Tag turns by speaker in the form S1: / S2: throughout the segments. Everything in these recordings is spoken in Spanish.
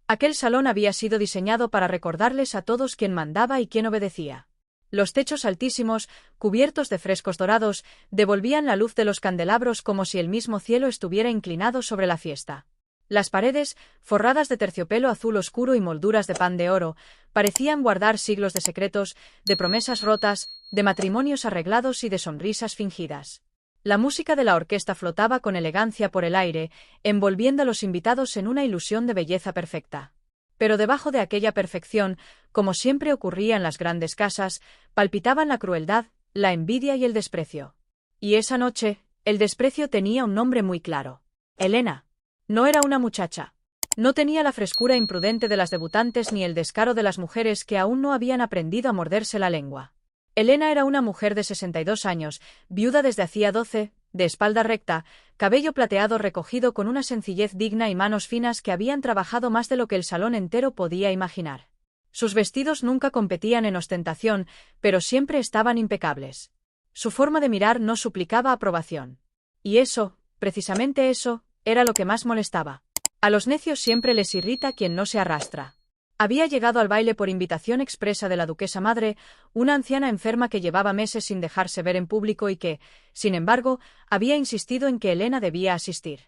S1: Aquel salón había sido diseñado para recordarles a todos quién mandaba y quién obedecía. Los techos altísimos, cubiertos de frescos dorados, devolvían la luz de los candelabros como si el mismo cielo estuviera inclinado sobre la fiesta. Las paredes, forradas de terciopelo azul oscuro y molduras de pan de oro, parecían guardar siglos de secretos, de promesas rotas, de matrimonios arreglados y de sonrisas fingidas. La música de la orquesta flotaba con elegancia por el aire, envolviendo a los invitados en una ilusión de belleza perfecta. Pero debajo de aquella perfección, como siempre ocurría en las grandes casas, palpitaban la crueldad, la envidia y el desprecio. Y esa noche, el desprecio tenía un nombre muy claro: Elena. No era una muchacha. No tenía la frescura imprudente de las debutantes ni el descaro de las mujeres que aún no habían aprendido a morderse la lengua. Elena era una mujer de 62 años, viuda desde hacía 12, de espalda recta, cabello plateado recogido con una sencillez digna y manos finas que habían trabajado más de lo que el salón entero podía imaginar. Sus vestidos nunca competían en ostentación, pero siempre estaban impecables. Su forma de mirar no suplicaba aprobación. Y eso, precisamente eso, era lo que más molestaba. A los necios siempre les irrita quien no se arrastra. Había llegado al baile por invitación expresa de la duquesa madre, una anciana enferma que llevaba meses sin dejarse ver en público y que, sin embargo, había insistido en que Elena debía asistir.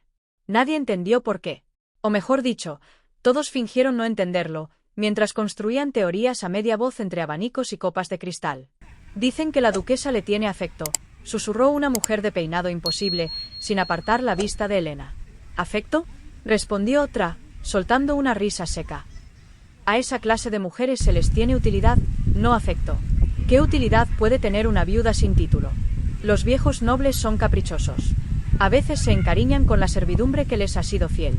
S1: Nadie entendió por qué. O mejor dicho, todos fingieron no entenderlo, mientras construían teorías a media voz entre abanicos y copas de cristal. Dicen que la duquesa le tiene afecto, susurró una mujer de peinado imposible, sin apartar la vista de Elena. ¿Afecto?, respondió otra, soltando una risa seca. A esa clase de mujeres se les tiene utilidad, no afecto. ¿Qué utilidad puede tener una viuda sin título? Los viejos nobles son caprichosos. A veces se encariñan con la servidumbre que les ha sido fiel.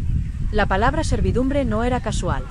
S1: La palabra servidumbre no era casual.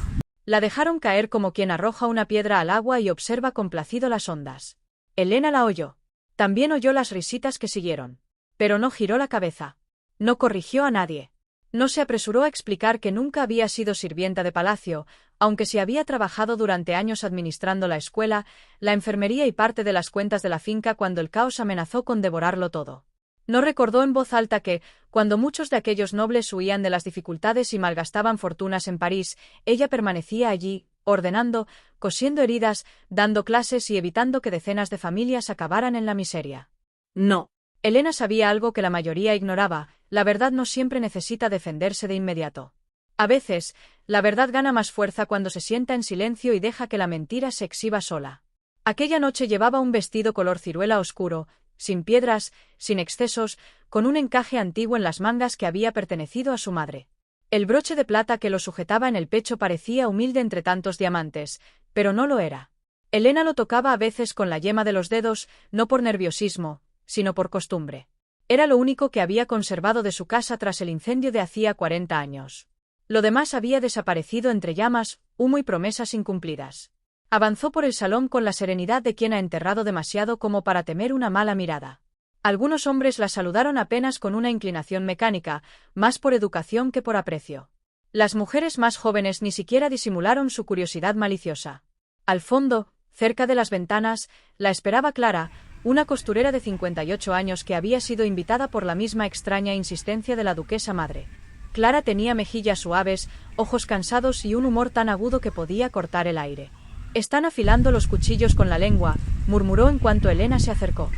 S1: La dejaron caer como quien arroja una piedra al agua y observa complacido las ondas. Elena la oyó. También oyó las risitas que siguieron. Pero no giró la cabeza. No corrigió a nadie. No se apresuró a explicar que nunca había sido sirvienta de palacio, aunque sí había trabajado durante años administrando la escuela, la enfermería y parte de las cuentas de la finca cuando el caos amenazó con devorarlo todo. No recordó en voz alta que, cuando muchos de aquellos nobles huían de las dificultades y malgastaban fortunas en París, ella permanecía allí, ordenando, cosiendo heridas, dando clases y evitando que decenas de familias acabaran en la miseria. No. Elena sabía algo que la mayoría ignoraba: la verdad no siempre necesita defenderse de inmediato. A veces, la verdad gana más fuerza cuando se sienta en silencio y deja que la mentira se exhiba sola. Aquella noche llevaba un vestido color ciruela oscuro, sin piedras, sin excesos, con un encaje antiguo en las mangas que había pertenecido a su madre. El broche de plata que lo sujetaba en el pecho parecía humilde entre tantos diamantes, pero no lo era. Elena lo tocaba a veces con la yema de los dedos, no por nerviosismo, sino por costumbre. Era lo único que había conservado de su casa tras el incendio de hacía 40 años. Lo demás había desaparecido entre llamas, humo y promesas incumplidas. Avanzó por el salón con la serenidad de quien ha enterrado demasiado como para temer una mala mirada. Algunos hombres la saludaron apenas con una inclinación mecánica, más por educación que por aprecio. Las mujeres más jóvenes ni siquiera disimularon su curiosidad maliciosa. Al fondo, cerca de las ventanas, la esperaba Clara, una costurera de 58 años que había sido invitada por la misma extraña insistencia de la duquesa madre. Clara tenía mejillas suaves, ojos cansados y un humor tan agudo que podía cortar el aire. «Están afilando los cuchillos con la lengua», murmuró en cuanto Elena se acercó.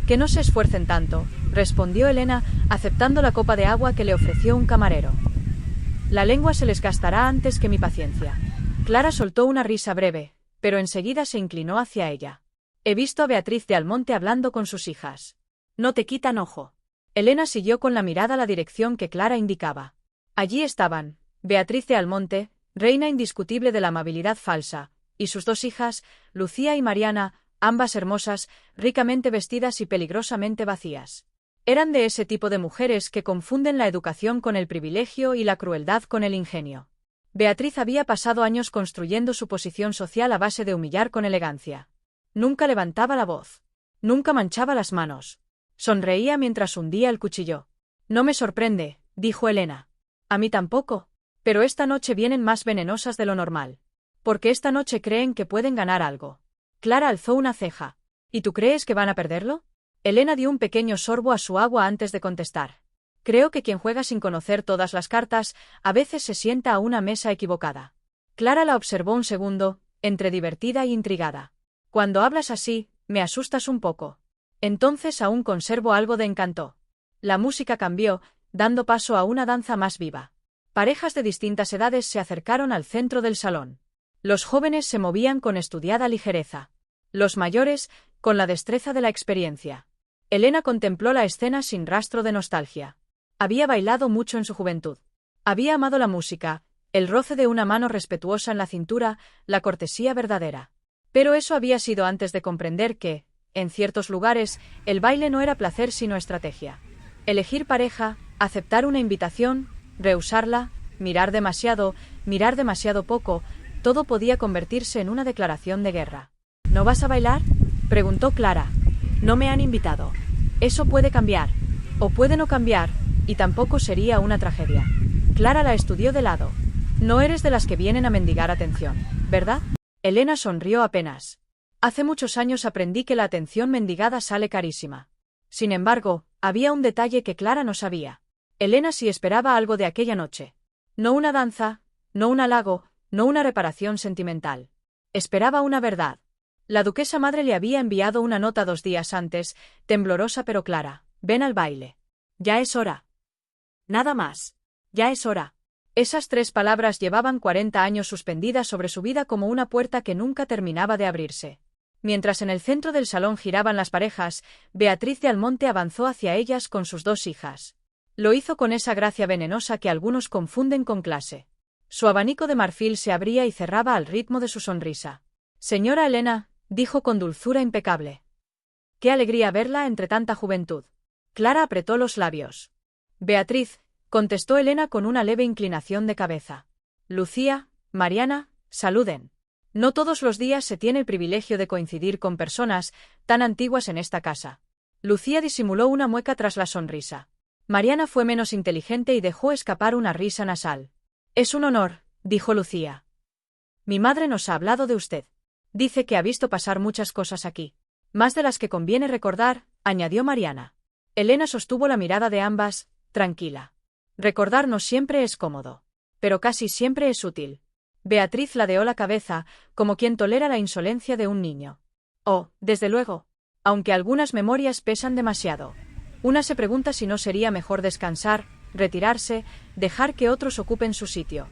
S1: «Que no se esfuercen tanto», respondió Elena, aceptando la copa de agua que le ofreció un camarero. «La lengua se les gastará antes que mi paciencia». Clara soltó una risa breve, pero enseguida se inclinó hacia ella. «He visto a Beatriz de Almonte hablando con sus hijas. No te quitan ojo». Elena siguió con la mirada la dirección que Clara indicaba. Allí estaban, Beatriz de Almonte, reina indiscutible de la amabilidad falsa, y sus dos hijas, Lucía y Mariana, ambas hermosas, ricamente vestidas y peligrosamente vacías. Eran de ese tipo de mujeres que confunden la educación con el privilegio y la crueldad con el ingenio. Beatriz había pasado años construyendo su posición social a base de humillar con elegancia. Nunca levantaba la voz. Nunca manchaba las manos. Sonreía mientras hundía el cuchillo. «No me sorprende», dijo Elena. «A mí tampoco. Pero esta noche vienen más venenosas de lo normal. Porque esta noche creen que pueden ganar algo». Clara alzó una ceja. «¿Y tú crees que van a perderlo?». Elena dio un pequeño sorbo a su agua antes de contestar. «Creo que quien juega sin conocer todas las cartas, a veces se sienta a una mesa equivocada. Clara la observó un segundo, entre divertida e intrigada. Cuando hablas así, me asustas un poco. Entonces aún conservo algo de encanto. La música cambió, dando paso a una danza más viva. Parejas de distintas edades se acercaron al centro del salón. Los jóvenes se movían con estudiada ligereza. Los mayores, con la destreza de la experiencia. Elena contempló la escena sin rastro de nostalgia. Había bailado mucho en su juventud. Había amado la música, el roce de una mano respetuosa en la cintura, la cortesía verdadera. Pero eso había sido antes de comprender que, en ciertos lugares, el baile no era placer sino estrategia. Elegir pareja, aceptar una invitación, rehusarla, mirar demasiado poco, todo podía convertirse en una declaración de guerra. ¿No vas a bailar?, preguntó Clara. No me han invitado. Eso puede cambiar. O puede no cambiar, y tampoco sería una tragedia. Clara la estudió de lado. No eres de las que vienen a mendigar atención, ¿verdad? Elena sonrió apenas. Hace muchos años aprendí que la atención mendigada sale carísima. Sin embargo, había un detalle que Clara no sabía. Elena sí esperaba algo de aquella noche. No una danza, no un halago, no una reparación sentimental. Esperaba una verdad. La duquesa madre le había enviado una nota 2 días antes, temblorosa pero clara. Ven al baile. Ya es hora. Nada más. Ya es hora. Esas 3 palabras llevaban 40 años suspendidas sobre su vida como una puerta que nunca terminaba de abrirse. Mientras en el centro del salón giraban las parejas, Beatriz de Almonte avanzó hacia ellas con sus 2 hijas. Lo hizo con esa gracia venenosa que algunos confunden con clase. Su abanico de marfil se abría y cerraba al ritmo de su sonrisa. Señora Elena, dijo con dulzura impecable. Qué alegría verla entre tanta juventud. Clara apretó los labios. Beatriz, contestó Elena con una leve inclinación de cabeza. Lucía, Mariana, saluden. No todos los días se tiene el privilegio de coincidir con personas tan antiguas en esta casa. Lucía disimuló una mueca tras la sonrisa. Mariana fue menos inteligente y dejó escapar una risa nasal. Es un honor, dijo Lucía. Mi madre nos ha hablado de usted. Dice que ha visto pasar muchas cosas aquí. Más de las que conviene recordar, añadió Mariana. Elena sostuvo la mirada de ambas, tranquila. Recordar no siempre es cómodo. Pero casi siempre es útil. Beatriz ladeó la cabeza, como quien tolera la insolencia de un niño. Oh, desde luego. Aunque algunas memorias pesan demasiado. Una se pregunta si no sería mejor descansar, retirarse, dejar que otros ocupen su sitio.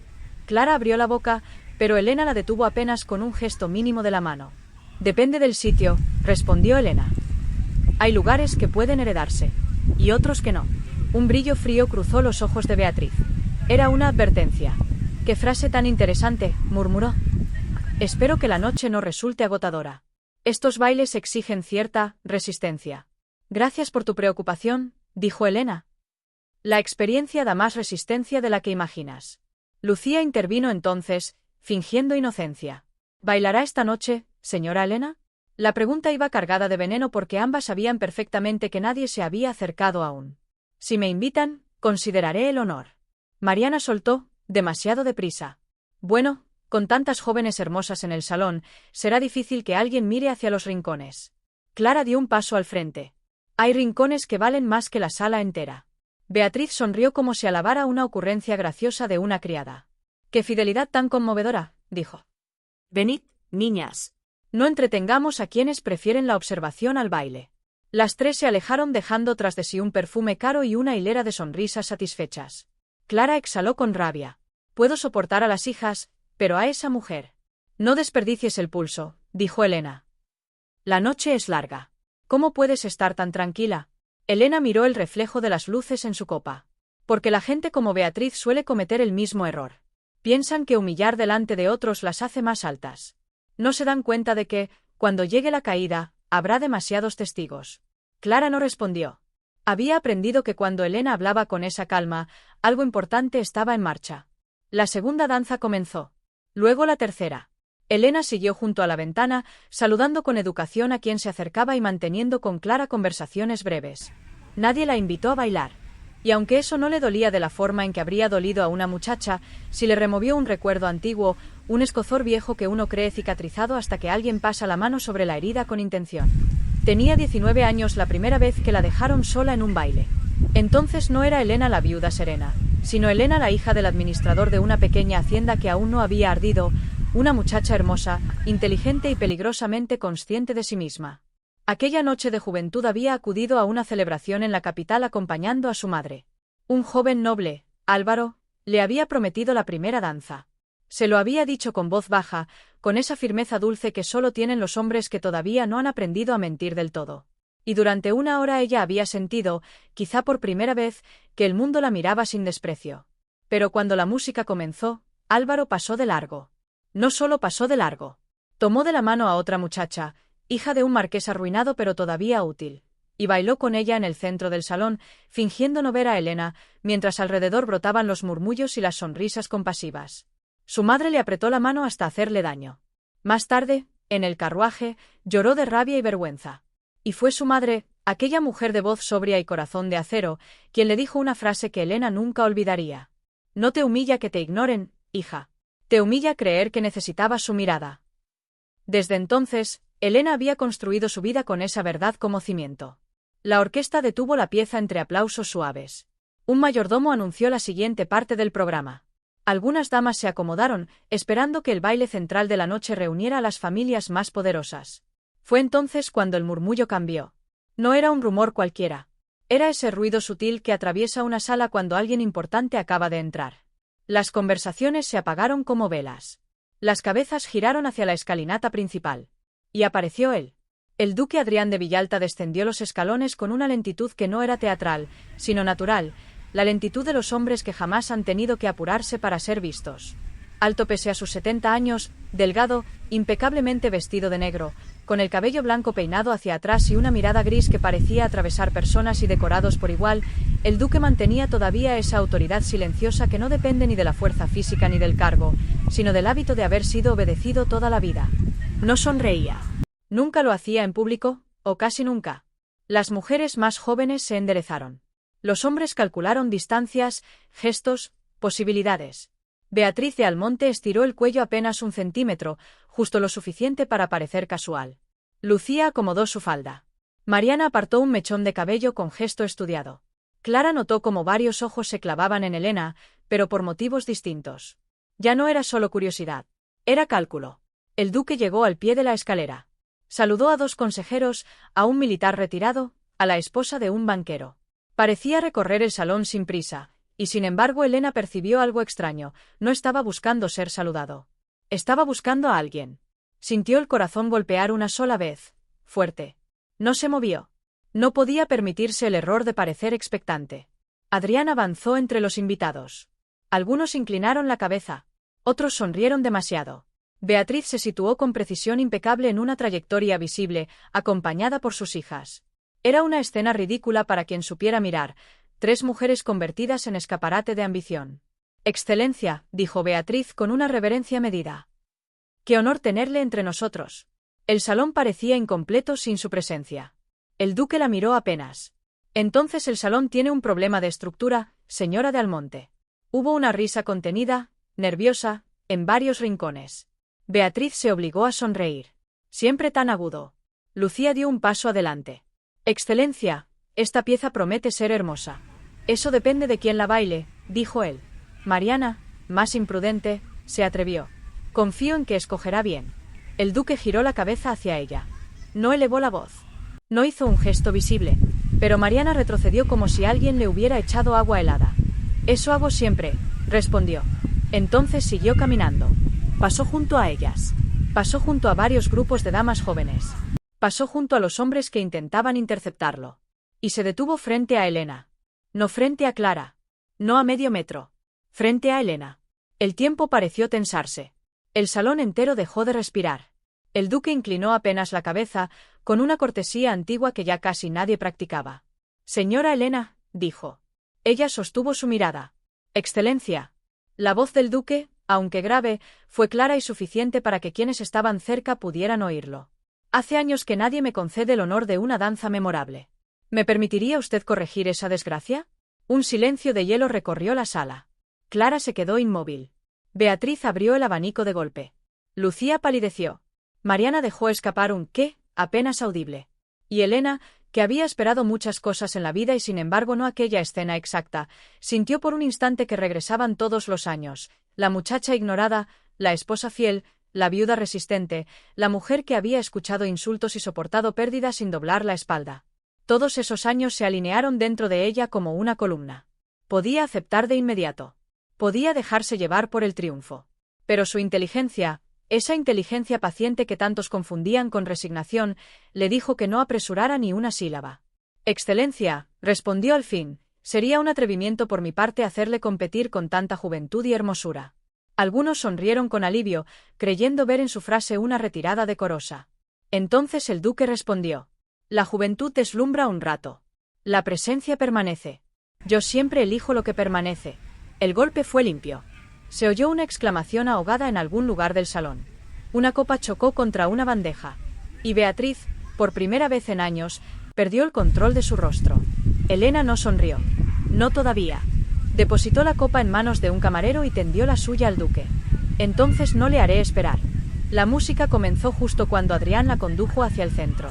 S1: Clara abrió la boca, pero Elena la detuvo apenas con un gesto mínimo de la mano. Depende del sitio, respondió Elena. Hay lugares que pueden heredarse, y otros que no. Un brillo frío cruzó los ojos de Beatriz. Era una advertencia. «Qué frase tan interesante», murmuró. «Espero que la noche no resulte agotadora. Estos bailes exigen cierta resistencia». «Gracias por tu preocupación», dijo Elena. «La experiencia da más resistencia de la que imaginas». Lucía intervino entonces, fingiendo inocencia. «¿Bailará esta noche, señora Elena?». La pregunta iba cargada de veneno porque ambas sabían perfectamente que nadie se había acercado aún. «Si me invitan, consideraré el honor». Mariana soltó, demasiado deprisa. «Bueno, con tantas jóvenes hermosas en el salón, será difícil que alguien mire hacia los rincones». Clara dio un paso al frente. «Hay rincones que valen más que la sala entera». Beatriz sonrió como si alabara una ocurrencia graciosa de una criada. «¡Qué fidelidad tan conmovedora!», dijo. «Venid, niñas. No entretengamos a quienes prefieren la observación al baile». Las 3 se alejaron dejando tras de sí un perfume caro y una hilera de sonrisas satisfechas. Clara exhaló con rabia. «Puedo soportar a las hijas, pero a esa mujer». «No desperdicies el pulso», dijo Elena. «La noche es larga. ¿Cómo puedes estar tan tranquila?». Elena miró el reflejo de las luces en su copa. «Porque la gente como Beatriz suele cometer el mismo error. Piensan que humillar delante de otros las hace más altas. No se dan cuenta de que, cuando llegue la caída, habrá demasiados testigos». Clara no respondió. Había aprendido que cuando Elena hablaba con esa calma, algo importante estaba en marcha. La segunda danza comenzó. Luego la tercera. Elena siguió junto a la ventana, saludando con educación a quien se acercaba y manteniendo con Clara conversaciones breves. Nadie la invitó a bailar. Y aunque eso no le dolía de la forma en que habría dolido a una muchacha, si le removió un recuerdo antiguo, un escozor viejo que uno cree cicatrizado hasta que alguien pasa la mano sobre la herida con intención. Tenía 19 años la primera vez que la dejaron sola en un baile. Entonces no era Elena la viuda serena, sino Elena, la hija del administrador de una pequeña hacienda que aún no había ardido, una muchacha hermosa, inteligente y peligrosamente consciente de sí misma. Aquella noche de juventud había acudido a una celebración en la capital acompañando a su madre. Un joven noble, Álvaro, le había prometido la primera danza. Se lo había dicho con voz baja, con esa firmeza dulce que solo tienen los hombres que todavía no han aprendido a mentir del todo. Y durante una hora ella había sentido, quizá por primera vez, que el mundo la miraba sin desprecio. Pero cuando la música comenzó, Álvaro pasó de largo. No solo pasó de largo. Tomó de la mano a otra muchacha, hija de un marqués arruinado pero todavía útil, y bailó con ella en el centro del salón, fingiendo no ver a Elena, mientras alrededor brotaban los murmullos y las sonrisas compasivas. Su madre le apretó la mano hasta hacerle daño. Más tarde, en el carruaje, lloró de rabia y vergüenza. Y fue su madre, aquella mujer de voz sobria y corazón de acero, quien le dijo una frase que Elena nunca olvidaría. No te humilla que te ignoren, hija. Te humilla creer que necesitabas su mirada. Desde entonces, Elena había construido su vida con esa verdad como cimiento. La orquesta detuvo la pieza entre aplausos suaves. Un mayordomo anunció la siguiente parte del programa. Algunas damas se acomodaron, esperando que el baile central de la noche reuniera a las familias más poderosas. Fue entonces cuando el murmullo cambió. No era un rumor cualquiera. Era ese ruido sutil que atraviesa una sala cuando alguien importante acaba de entrar. Las conversaciones se apagaron como velas. Las cabezas giraron hacia la escalinata principal. Y apareció él. El duque Adrián de Villalta descendió los escalones con una lentitud que no era teatral, sino natural, la lentitud de los hombres que jamás han tenido que apurarse para ser vistos. Alto pese a sus 70 años, delgado, impecablemente vestido de negro, con el cabello blanco peinado hacia atrás y una mirada gris que parecía atravesar personas y decorados por igual, el duque mantenía todavía esa autoridad silenciosa que no depende ni de la fuerza física ni del cargo, sino del hábito de haber sido obedecido toda la vida. No sonreía. Nunca lo hacía en público, o casi nunca. Las mujeres más jóvenes se enderezaron. Los hombres calcularon distancias, gestos, posibilidades. Beatriz de Almonte estiró el cuello apenas 1 centímetro, justo lo suficiente para parecer casual. Lucía acomodó su falda. Mariana apartó un mechón de cabello con gesto estudiado. Clara notó cómo varios ojos se clavaban en Elena, pero por motivos distintos. Ya no era solo curiosidad. Era cálculo. El duque llegó al pie de la escalera. Saludó a 2 consejeros, a un militar retirado, a la esposa de un banquero. Parecía recorrer el salón sin prisa. Y sin embargo Elena percibió algo extraño, no estaba buscando ser saludado. Estaba buscando a alguien. Sintió el corazón golpear una sola vez, fuerte. No se movió. No podía permitirse el error de parecer expectante. Adrián avanzó entre los invitados. Algunos inclinaron la cabeza. Otros sonrieron demasiado. Beatriz se situó con precisión impecable en una trayectoria visible, acompañada por sus hijas. Era una escena ridícula para quien supiera mirar. 3 mujeres convertidas en escaparate de ambición. Excelencia, dijo Beatriz con una reverencia medida. Qué honor tenerle entre nosotros. El salón parecía incompleto sin su presencia. El duque la miró apenas. Entonces el salón tiene un problema de estructura, señora de Almonte. Hubo una risa contenida, nerviosa, en varios rincones. Beatriz se obligó a sonreír. Siempre tan agudo. Lucía dio un paso adelante. Excelencia, esta pieza promete ser hermosa. Eso depende de quién la baile, dijo él. Mariana, más imprudente, se atrevió. Confío en que escogerá bien. El duque giró la cabeza hacia ella. No elevó la voz. No hizo un gesto visible, pero Mariana retrocedió como si alguien le hubiera echado agua helada. Eso hago siempre, respondió. Entonces siguió caminando. Pasó junto a ellas. Pasó junto a varios grupos de damas jóvenes. Pasó junto a los hombres que intentaban interceptarlo. Y se detuvo frente a Elena. No frente a Clara. No a medio metro. Frente a Elena. El tiempo pareció tensarse. El salón entero dejó de respirar. El duque inclinó apenas la cabeza, con una cortesía antigua que ya casi nadie practicaba. Señora Elena, dijo. Ella sostuvo su mirada. Excelencia. La voz del duque, aunque grave, fue clara y suficiente para que quienes estaban cerca pudieran oírlo. Hace años que nadie me concede el honor de una danza memorable. ¿Me permitiría usted corregir esa desgracia? Un silencio de hielo recorrió la sala. Clara se quedó inmóvil. Beatriz abrió el abanico de golpe. Lucía palideció. Mariana dejó escapar un «qué», apenas audible. Y Elena, que había esperado muchas cosas en la vida y sin embargo no aquella escena exacta. Sintió por un instante que regresaban todos los años, la muchacha ignorada, la esposa fiel, la viuda resistente, la mujer que había escuchado insultos y soportado pérdidas sin doblar la espalda. Todos esos años se alinearon dentro de ella como una columna. Podía aceptar de inmediato. Podía dejarse llevar por el triunfo. Pero su inteligencia, esa inteligencia paciente que tantos confundían con resignación, le dijo que no apresurara ni una sílaba. Excelencia, respondió al fin, sería un atrevimiento por mi parte hacerle competir con tanta juventud y hermosura. Algunos sonrieron con alivio, creyendo ver en su frase una retirada decorosa. Entonces el duque respondió: la juventud deslumbra un rato. La presencia permanece. Yo siempre elijo lo que permanece. El golpe fue limpio. Se oyó una exclamación ahogada en algún lugar del salón. Una copa chocó contra una bandeja. Y Beatriz, por primera vez en años, perdió el control de su rostro. Elena no sonrió. No todavía. Depositó la copa en manos de un camarero y tendió la suya al duque. Entonces no le haré esperar. La música comenzó justo cuando Adrián la condujo hacia el centro.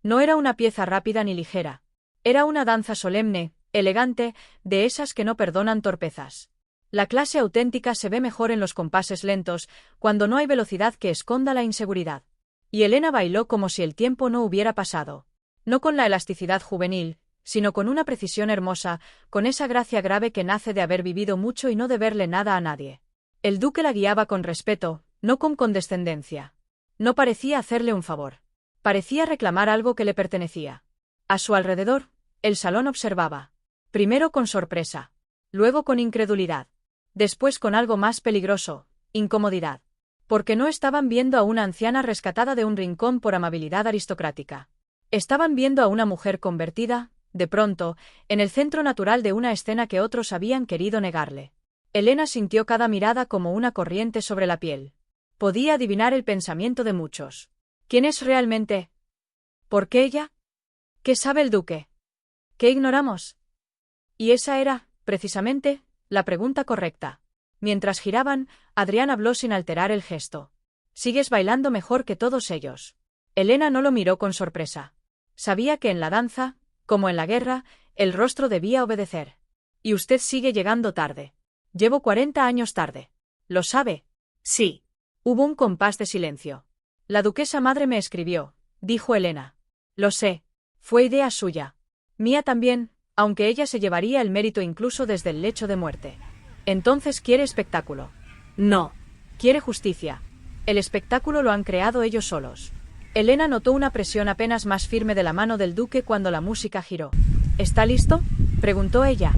S1: No era una pieza rápida ni ligera. Era una danza solemne, elegante, de esas que no perdonan torpezas. La clase auténtica se ve mejor en los compases lentos, cuando no hay velocidad que esconda la inseguridad. Y Elena bailó como si el tiempo no hubiera pasado. No con la elasticidad juvenil, sino con una precisión hermosa, con esa gracia grave que nace de haber vivido mucho y no deberle nada a nadie. El duque la guiaba con respeto, no con condescendencia. No parecía hacerle un favor. Parecía reclamar algo que le pertenecía. A su alrededor, el salón observaba. Primero con sorpresa. Luego con incredulidad. Después con algo más peligroso, incomodidad. Porque no estaban viendo a una anciana rescatada de un rincón por amabilidad aristocrática. Estaban viendo a una mujer convertida, de pronto, en el centro natural de una escena que otros habían querido negarle. Elena sintió cada mirada como una corriente sobre la piel. Podía adivinar el pensamiento de muchos. ¿Quién es realmente? ¿Por qué ella? ¿Qué sabe el duque? ¿Qué ignoramos? Y esa era, precisamente, la pregunta correcta. Mientras giraban, Adrián habló sin alterar el gesto. Sigues bailando mejor que todos ellos. Elena no lo miró con sorpresa. Sabía que en la danza, como en la guerra, el rostro debía obedecer. Y usted sigue llegando tarde. Llevo 40 años tarde. ¿Lo sabe? Sí. Hubo un compás de silencio. La duquesa madre me escribió, dijo Elena. Lo sé. Fue idea suya. Mía también, aunque ella se llevaría el mérito incluso desde el lecho de muerte. Entonces quiere espectáculo. No. Quiere justicia. El espectáculo lo han creado ellos solos. Elena notó una presión apenas más firme de la mano del duque cuando la música giró. ¿Está listo?, preguntó ella.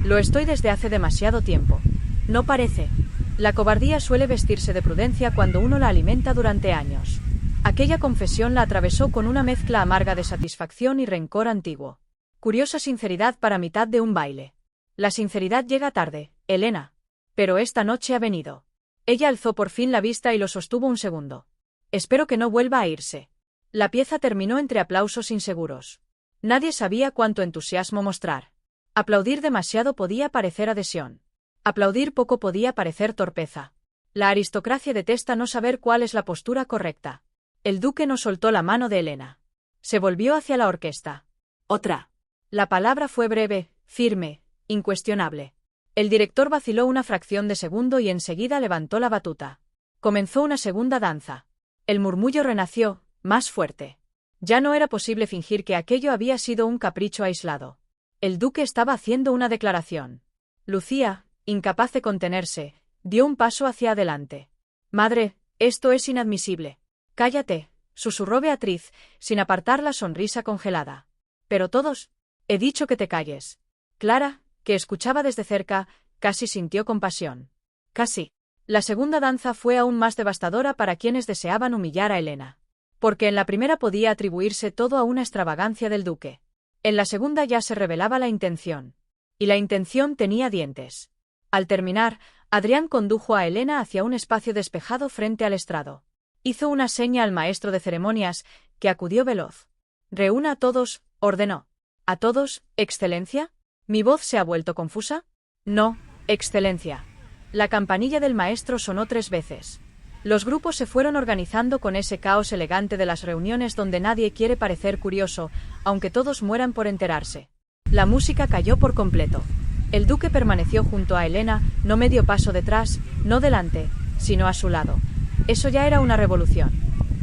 S1: Lo estoy desde hace demasiado tiempo. No parece. La cobardía suele vestirse de prudencia cuando uno la alimenta durante años. Aquella confesión la atravesó con una mezcla amarga de satisfacción y rencor antiguo. Curiosa sinceridad para mitad de un baile. La sinceridad llega tarde, Elena. Pero esta noche ha venido. Ella alzó por fin la vista y lo sostuvo un segundo. Espero que no vuelva a irse. La pieza terminó entre aplausos inseguros. Nadie sabía cuánto entusiasmo mostrar. Aplaudir demasiado podía parecer adhesión. Aplaudir poco podía parecer torpeza. La aristocracia detesta no saber cuál es la postura correcta. El duque no soltó la mano de Elena. Se volvió hacia la orquesta. Otra. La palabra fue breve, firme, incuestionable. El director vaciló una fracción de segundo y enseguida levantó la batuta. Comenzó una segunda danza. El murmullo renació, más fuerte. Ya no era posible fingir que aquello había sido un capricho aislado. El duque estaba haciendo una declaración. Lucía, incapaz de contenerse, dio un paso hacia adelante. Madre, esto es inadmisible. Cállate, susurró Beatriz, sin apartar la sonrisa congelada. Pero todos. He dicho que te calles. Clara, que escuchaba desde cerca, casi sintió compasión. Casi. La segunda danza fue aún más devastadora para quienes deseaban humillar a Elena. Porque en la primera podía atribuirse todo a una extravagancia del duque. En la segunda ya se revelaba la intención. Y la intención tenía dientes. Al terminar, Adrián condujo a Elena hacia un espacio despejado frente al estrado. Hizo una seña al maestro de ceremonias, que acudió veloz. Reúna a todos, ordenó. ¿A todos, Excelencia? ¿Mi voz se ha vuelto confusa? No, Excelencia. La campanilla del maestro sonó 3 veces. Los grupos se fueron organizando con ese caos elegante de las reuniones donde nadie quiere parecer curioso, aunque todos mueran por enterarse. La música cayó por completo. El duque permaneció junto a Elena, no medio paso detrás, no delante, sino a su lado. Eso ya era una revolución.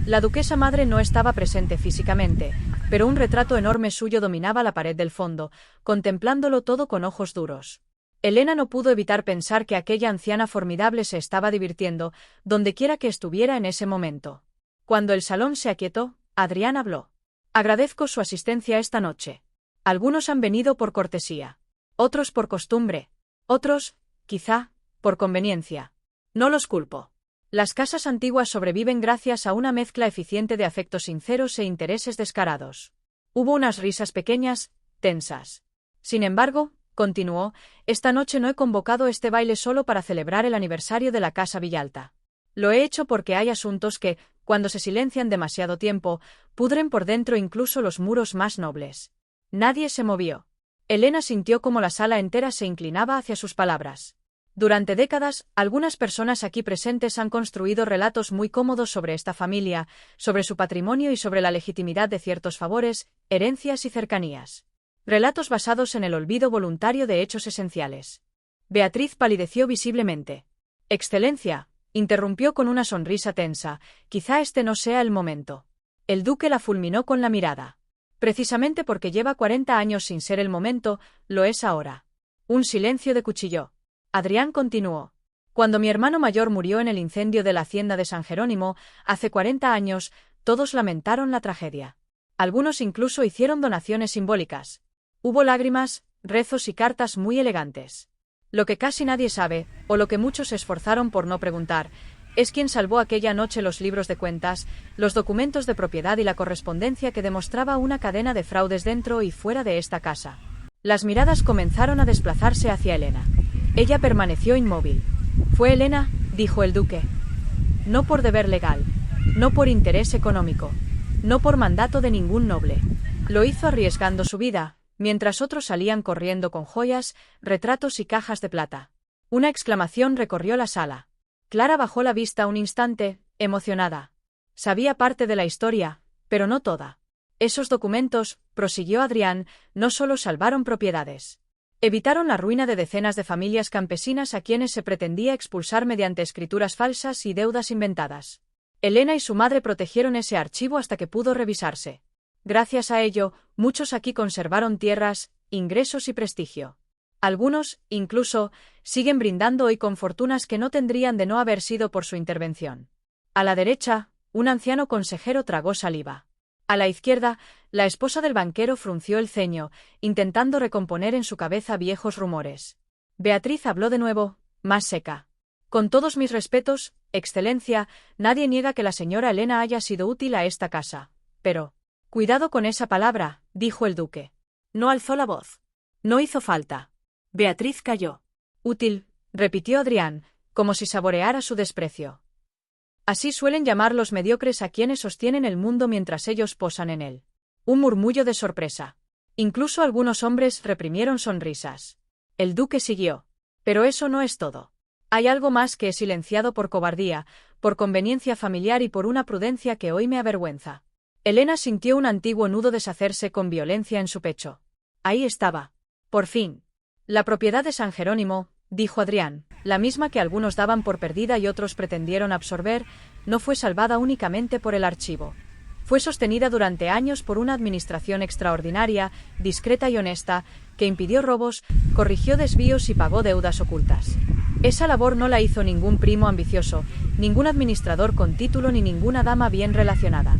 S1: La duquesa madre no estaba presente físicamente, pero un retrato enorme suyo dominaba la pared del fondo, contemplándolo todo con ojos duros. Elena no pudo evitar pensar que aquella anciana formidable se estaba divirtiendo, dondequiera que estuviera en ese momento. Cuando el salón se aquietó, Adrián habló. Agradezco su asistencia esta noche. Algunos han venido por cortesía. Otros por costumbre. Otros, quizá, por conveniencia. No los culpo. Las casas antiguas sobreviven gracias a una mezcla eficiente de afectos sinceros e intereses descarados. Hubo unas risas pequeñas, tensas. Sin embargo, continuó, esta noche no he convocado este baile solo para celebrar el aniversario de la Casa Villalta. Lo he hecho porque hay asuntos que, cuando se silencian demasiado tiempo, pudren por dentro incluso los muros más nobles. Nadie se movió. Elena sintió como la sala entera se inclinaba hacia sus palabras. Durante décadas, algunas personas aquí presentes han construido relatos muy cómodos sobre esta familia, sobre su patrimonio y sobre la legitimidad de ciertos favores, herencias y cercanías. Relatos basados en el olvido voluntario de hechos esenciales. Beatriz palideció visiblemente. Excelencia, interrumpió con una sonrisa tensa, quizá este no sea el momento. El duque la fulminó con la mirada. Precisamente porque lleva 40 años sin ser el momento, lo es ahora. Un silencio de cuchillo. Adrián continuó. Cuando mi hermano mayor murió en el incendio de la hacienda de San Jerónimo, hace 40 años, todos lamentaron la tragedia. Algunos incluso hicieron donaciones simbólicas. Hubo lágrimas, rezos y cartas muy elegantes. Lo que casi nadie sabe, o lo que muchos se esforzaron por no preguntar, es quién salvó aquella noche los libros de cuentas, los documentos de propiedad y la correspondencia que demostraba una cadena de fraudes dentro y fuera de esta casa. Las miradas comenzaron a desplazarse hacia Elena. Ella permaneció inmóvil. Fue Elena, dijo el duque. No por deber legal, no por interés económico, no por mandato de ningún noble. Lo hizo arriesgando su vida, mientras otros salían corriendo con joyas, retratos y cajas de plata. Una exclamación recorrió la sala. Clara bajó la vista un instante, emocionada. Sabía parte de la historia, pero no toda. Esos documentos, prosiguió Adrián, no solo salvaron propiedades. Evitaron la ruina de decenas de familias campesinas a quienes se pretendía expulsar mediante escrituras falsas y deudas inventadas. Elena y su madre protegieron ese archivo hasta que pudo revisarse. Gracias a ello, muchos aquí conservaron tierras, ingresos y prestigio. Algunos, incluso, siguen brindando hoy con fortunas que no tendrían de no haber sido por su intervención. A la derecha, un anciano consejero tragó saliva. A la izquierda, la esposa del banquero frunció el ceño, intentando recomponer en su cabeza viejos rumores. Beatriz habló de nuevo, más seca. Con todos mis respetos, Excelencia, nadie niega que la señora Elena haya sido útil a esta casa. Pero, cuidado con esa palabra, dijo el duque. No alzó la voz. No hizo falta. Beatriz calló. Útil, repitió Adrián, como si saboreara su desprecio. Así suelen llamar los mediocres a quienes sostienen el mundo mientras ellos posan en él. Un murmullo de sorpresa. Incluso algunos hombres reprimieron sonrisas. El duque siguió. Pero eso no es todo. Hay algo más que he silenciado por cobardía, por conveniencia familiar y por una prudencia que hoy me avergüenza. Elena sintió un antiguo nudo deshacerse con violencia en su pecho. Ahí estaba. Por fin. La propiedad de San Jerónimo, dijo Adrián, la misma que algunos daban por perdida y otros pretendieron absorber, no fue salvada únicamente por el archivo. Fue sostenida durante años por una administración extraordinaria, discreta y honesta, que impidió robos, corrigió desvíos y pagó deudas ocultas. Esa labor no la hizo ningún primo ambicioso, ningún administrador con título ni ninguna dama bien relacionada.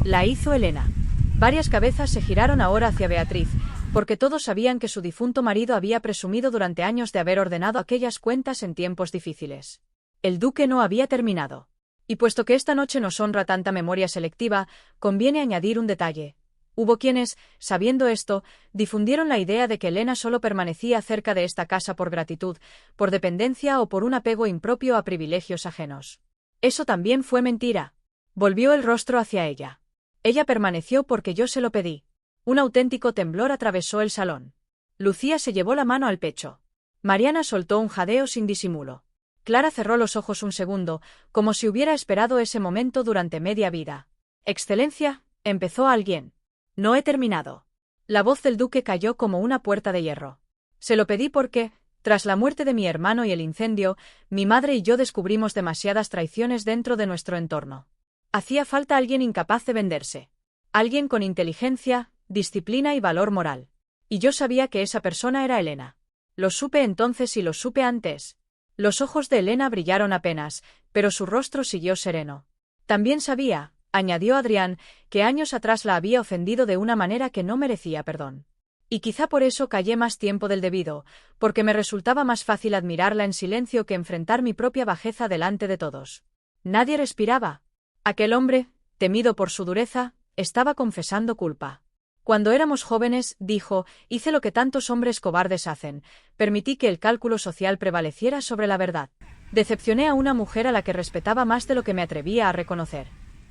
S1: La hizo Elena. Varias cabezas se giraron ahora hacia Beatriz, porque todos sabían que su difunto marido había presumido durante años de haber ordenado aquellas cuentas en tiempos difíciles. El duque no había terminado. Y puesto que esta noche nos honra tanta memoria selectiva, conviene añadir un detalle. Hubo quienes, sabiendo esto, difundieron la idea de que Elena solo permanecía cerca de esta casa por gratitud, por dependencia o por un apego impropio a privilegios ajenos. Eso también fue mentira. Volvió el rostro hacia ella. Ella permaneció porque yo se lo pedí. Un auténtico temblor atravesó el salón. Lucía se llevó la mano al pecho. Mariana soltó un jadeo sin disimulo. Clara cerró los ojos un segundo, como si hubiera esperado ese momento durante media vida. Excelencia, empezó alguien. No he terminado. La voz del duque cayó como una puerta de hierro. Se lo pedí porque, tras la muerte de mi hermano y el incendio, mi madre y yo descubrimos demasiadas traiciones dentro de nuestro entorno. Hacía falta alguien incapaz de venderse. Alguien con inteligencia, disciplina y valor moral. Y yo sabía que esa persona era Elena. Lo supe entonces y lo supe antes. Los ojos de Elena brillaron apenas, pero su rostro siguió sereno. También sabía, añadió Adrián, que años atrás la había ofendido de una manera que no merecía perdón. Y quizá por eso callé más tiempo del debido, porque me resultaba más fácil admirarla en silencio que enfrentar mi propia bajeza delante de todos. Nadie respiraba. Aquel hombre, temido por su dureza, estaba confesando culpa. Cuando éramos jóvenes, dijo, hice lo que tantos hombres cobardes hacen, permití que el cálculo social prevaleciera sobre la verdad. Decepcioné a una mujer a la que respetaba más de lo que me atrevía a reconocer.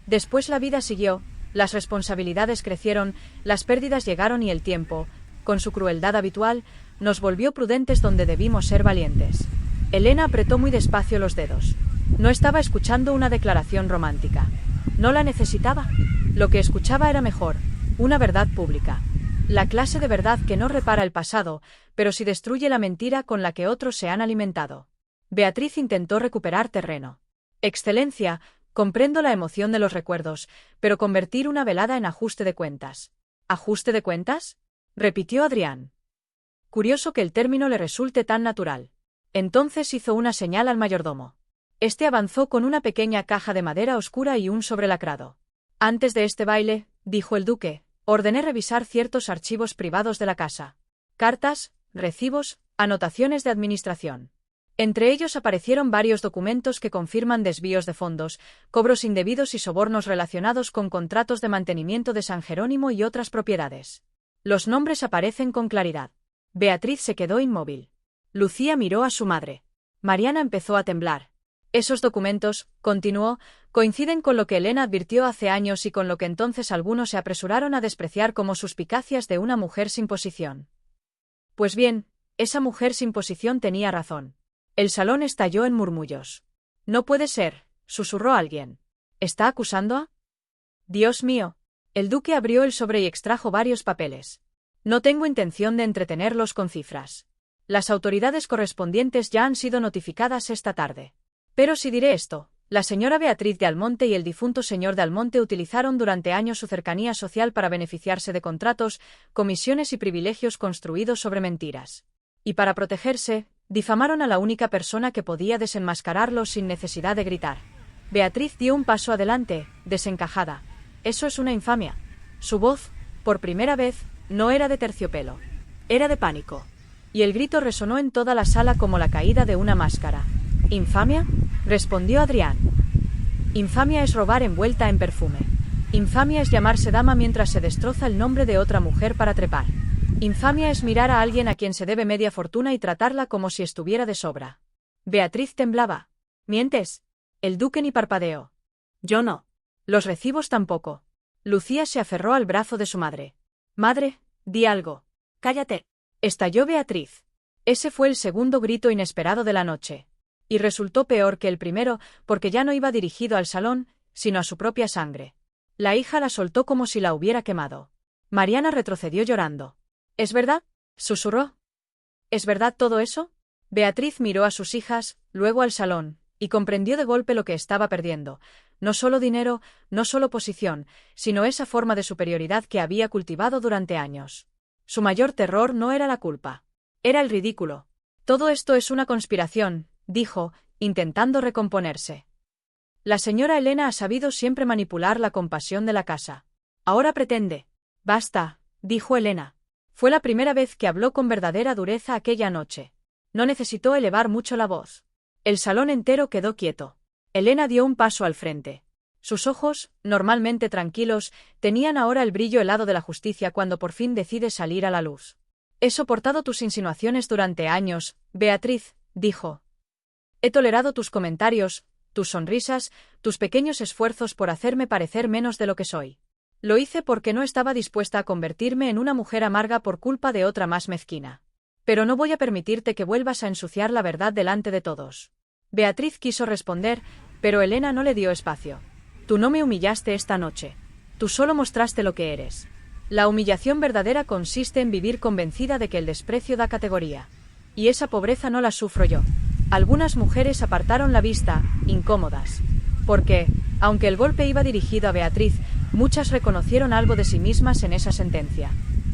S1: Después la vida siguió, las responsabilidades crecieron, las pérdidas llegaron y el tiempo, con su crueldad habitual, nos volvió prudentes donde debimos ser valientes. Elena apretó muy despacio los dedos. No estaba escuchando una declaración romántica. No la necesitaba. Lo que escuchaba era mejor, una verdad pública. La clase de verdad que no repara el pasado, pero sí destruye la mentira con la que otros se han alimentado. Beatriz intentó recuperar terreno. Excelencia, comprendo la emoción de los recuerdos, pero convertir una velada en ajuste de cuentas. ¿Ajuste de cuentas?, repitió Adrián. Curioso que el término le resulte tan natural. Entonces hizo una señal al mayordomo. Este avanzó con una pequeña caja de madera oscura y un sobrelacrado. Antes de este baile, dijo el duque, ordené revisar ciertos archivos privados de la casa. Cartas, recibos, anotaciones de administración. Entre ellos aparecieron varios documentos que confirman desvíos de fondos, cobros indebidos y sobornos relacionados con contratos de mantenimiento de San Jerónimo y otras propiedades. Los nombres aparecen con claridad. Beatriz se quedó inmóvil. Lucía miró a su madre. Mariana empezó a temblar. Esos documentos, continuó, coinciden con lo que Elena advirtió hace años y con lo que entonces algunos se apresuraron a despreciar como suspicacias de una mujer sin posición. Pues bien, esa mujer sin posición tenía razón. El salón estalló en murmullos. No puede ser, susurró alguien. ¿Está acusando a? Dios mío. El duque abrió el sobre y extrajo varios papeles. No tengo intención de entretenerlos con cifras. Las autoridades correspondientes ya han sido notificadas esta tarde. Pero si diré esto, la señora Beatriz de Almonte y el difunto señor de Almonte utilizaron durante años su cercanía social para beneficiarse de contratos, comisiones y privilegios construidos sobre mentiras. Y para protegerse, difamaron a la única persona que podía desenmascararlos sin necesidad de gritar. Beatriz dio un paso adelante, desencajada. Eso es una infamia. Su voz, por primera vez, no era de terciopelo. Era de pánico. Y el grito resonó en toda la sala como la caída de una máscara. ¿Infamia?, respondió Adrián. Infamia es robar envuelta en perfume. Infamia es llamarse dama mientras se destroza el nombre de otra mujer para trepar. Infamia es mirar a alguien a quien se debe media fortuna y tratarla como si estuviera de sobra. Beatriz temblaba. ¿Mientes? El duque ni parpadeó. Yo no. Los recibos tampoco. Lucía se aferró al brazo de su madre. Madre, di algo. Cállate. Estalló Beatriz. Ese fue el segundo grito inesperado de la noche. Y resultó peor que el primero, porque ya no iba dirigido al salón, sino a su propia sangre. La hija la soltó como si la hubiera quemado. Mariana retrocedió llorando. ¿Es verdad?, susurró. ¿Es verdad todo eso? Beatriz miró a sus hijas, luego al salón, y comprendió de golpe lo que estaba perdiendo. No solo dinero, no solo posición, sino esa forma de superioridad que había cultivado durante años. Su mayor terror no era la culpa. Era el ridículo. Todo esto es una conspiración, dijo, intentando recomponerse. La señora Elena ha sabido siempre manipular la compasión de la casa. Ahora pretende. Basta, dijo Elena. Fue la primera vez que habló con verdadera dureza aquella noche. No necesitó elevar mucho la voz. El salón entero quedó quieto. Elena dio un paso al frente. Sus ojos, normalmente tranquilos, tenían ahora el brillo helado de la justicia cuando por fin decide salir a la luz. He soportado tus insinuaciones durante años, Beatriz, dijo. He tolerado tus comentarios, tus sonrisas, tus pequeños esfuerzos por hacerme parecer menos de lo que soy. Lo hice porque no estaba dispuesta a convertirme en una mujer amarga por culpa de otra más mezquina. Pero no voy a permitirte que vuelvas a ensuciar la verdad delante de todos. Beatriz quiso responder, pero Elena no le dio espacio. Tú no me humillaste esta noche. Tú solo mostraste lo que eres. La humillación verdadera consiste en vivir convencida de que el desprecio da categoría. Y esa pobreza no la sufro yo. Algunas mujeres apartaron la vista, incómodas. Porque, aunque el golpe iba dirigido a Beatriz, muchas reconocieron algo de sí mismas en esa sentencia.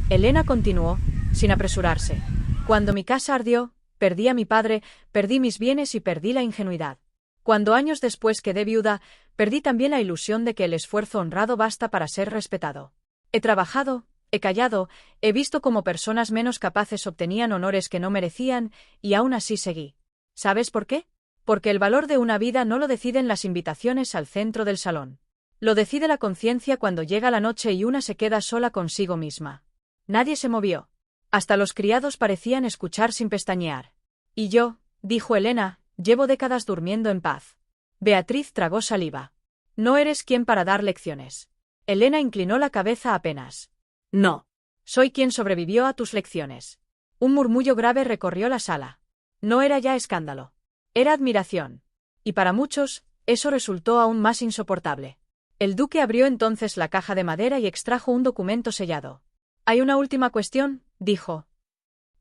S1: Elena continuó, sin apresurarse. Cuando mi casa ardió, perdí a mi padre, perdí mis bienes y perdí la ingenuidad. Cuando años después quedé viuda, perdí también la ilusión de que el esfuerzo honrado basta para ser respetado. He trabajado, he callado, he visto cómo personas menos capaces obtenían honores que no merecían, y aún así seguí. ¿Sabes por qué? Porque el valor de una vida no lo deciden las invitaciones al centro del salón. Lo decide la conciencia cuando llega la noche y una se queda sola consigo misma. Nadie se movió. Hasta los criados parecían escuchar sin pestañear. Y yo, dijo Elena, llevo décadas durmiendo en paz. Beatriz tragó saliva. No eres quien para dar lecciones. Elena inclinó la cabeza apenas. No. Soy quien sobrevivió a tus lecciones. Un murmullo grave recorrió la sala. No era ya escándalo. Era admiración. Y para muchos, eso resultó aún más insoportable. El duque abrió entonces la caja de madera y extrajo un documento sellado. Hay una última cuestión, dijo.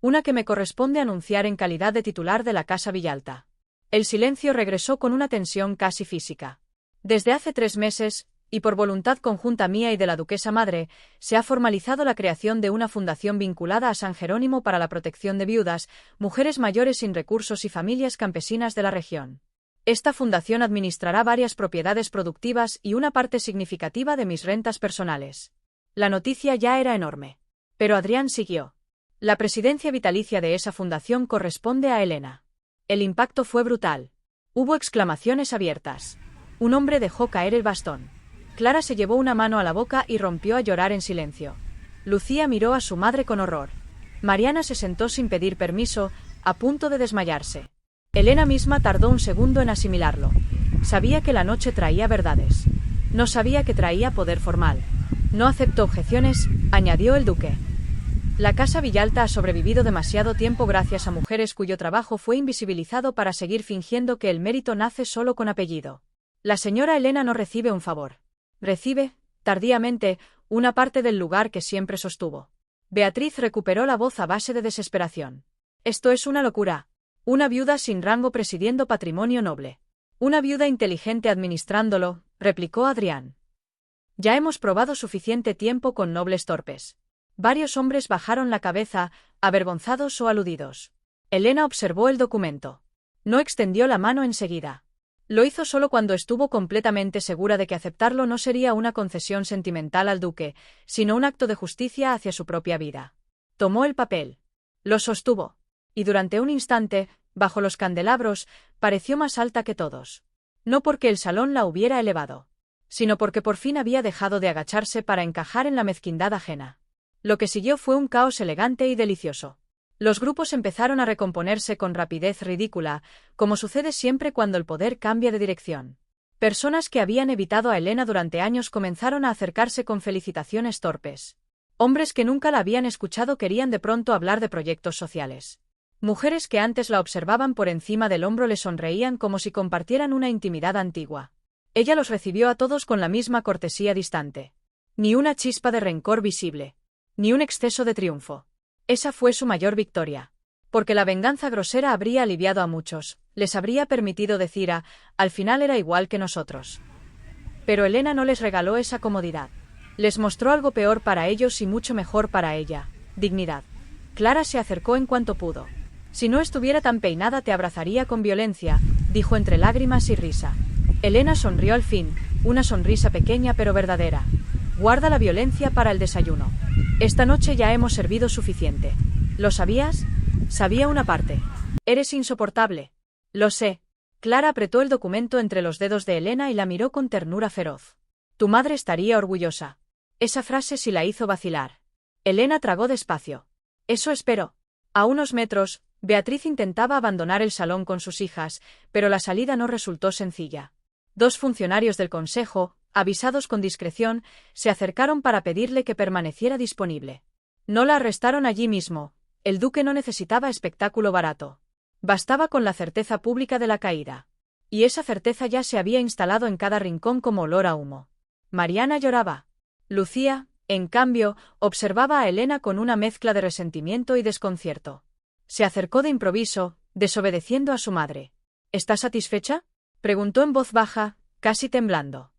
S1: Una que me corresponde anunciar en calidad de titular de la Casa Villalta. El silencio regresó con una tensión casi física. Desde hace 3 meses, y por voluntad conjunta mía y de la duquesa madre, se ha formalizado la creación de una fundación vinculada a San Jerónimo para la protección de viudas, mujeres mayores sin recursos y familias campesinas de la región. Esta fundación administrará varias propiedades productivas y una parte significativa de mis rentas personales. La noticia ya era enorme. Pero Adrián siguió. La presidencia vitalicia de esa fundación corresponde a Elena. El impacto fue brutal. Hubo exclamaciones abiertas. Un hombre dejó caer el bastón. Clara se llevó una mano a la boca y rompió a llorar en silencio. Lucía miró a su madre con horror. Mariana se sentó sin pedir permiso, a punto de desmayarse. Elena misma tardó un segundo en asimilarlo. Sabía que la noche traía verdades. No sabía que traía poder formal. No aceptó objeciones, añadió el duque. La Casa Villalta ha sobrevivido demasiado tiempo gracias a mujeres cuyo trabajo fue invisibilizado para seguir fingiendo que el mérito nace solo con apellido. La señora Elena no recibe un favor. Recibe, tardíamente, una parte del lugar que siempre sostuvo. Beatriz recuperó la voz a base de desesperación. Esto es una locura. Una viuda sin rango presidiendo patrimonio noble. Una viuda inteligente administrándolo, replicó Adrián. Ya hemos probado suficiente tiempo con nobles torpes. Varios hombres bajaron la cabeza, avergonzados o aludidos. Elena observó el documento. No extendió la mano enseguida. Lo hizo solo cuando estuvo completamente segura de que aceptarlo no sería una concesión sentimental al duque, sino un acto de justicia hacia su propia vida. Tomó el papel. Lo sostuvo. Y durante un instante, bajo los candelabros, pareció más alta que todos. No porque el salón la hubiera elevado, sino porque por fin había dejado de agacharse para encajar en la mezquindad ajena. Lo que siguió fue un caos elegante y delicioso. Los grupos empezaron a recomponerse con rapidez ridícula, como sucede siempre cuando el poder cambia de dirección. Personas que habían evitado a Elena durante años comenzaron a acercarse con felicitaciones torpes. Hombres que nunca la habían escuchado querían de pronto hablar de proyectos sociales. Mujeres que antes la observaban por encima del hombro le sonreían como si compartieran una intimidad antigua. Ella los recibió a todos con la misma cortesía distante. Ni una chispa de rencor visible. Ni un exceso de triunfo. Esa fue su mayor victoria. Porque la venganza grosera habría aliviado a muchos, les habría permitido decir al final era igual que nosotros. Pero Elena no les regaló esa comodidad. Les mostró algo peor para ellos y mucho mejor para ella, dignidad. Clara se acercó en cuanto pudo. Si no estuviera tan peinada te abrazaría con violencia, dijo entre lágrimas y risa. Elena sonrió al fin, una sonrisa pequeña pero verdadera. Guarda la violencia para el desayuno. Esta noche ya hemos servido suficiente. ¿Lo sabías? Sabía una parte. Eres insoportable. Lo sé. Clara apretó el documento entre los dedos de Elena y la miró con ternura feroz. Tu madre estaría orgullosa. Esa frase sí la hizo vacilar. Elena tragó despacio. Eso espero. A unos metros, Beatriz intentaba abandonar el salón con sus hijas, pero la salida no resultó sencilla. 2 funcionarios del consejo, avisados con discreción, se acercaron para pedirle que permaneciera disponible. No la arrestaron allí mismo. El duque no necesitaba espectáculo barato. Bastaba con la certeza pública de la caída. Y esa certeza ya se había instalado en cada rincón como olor a humo. Mariana lloraba. Lucía, en cambio, observaba a Elena con una mezcla de resentimiento y desconcierto. Se acercó de improviso, desobedeciendo a su madre. ¿Estás satisfecha?, preguntó en voz baja, casi temblando.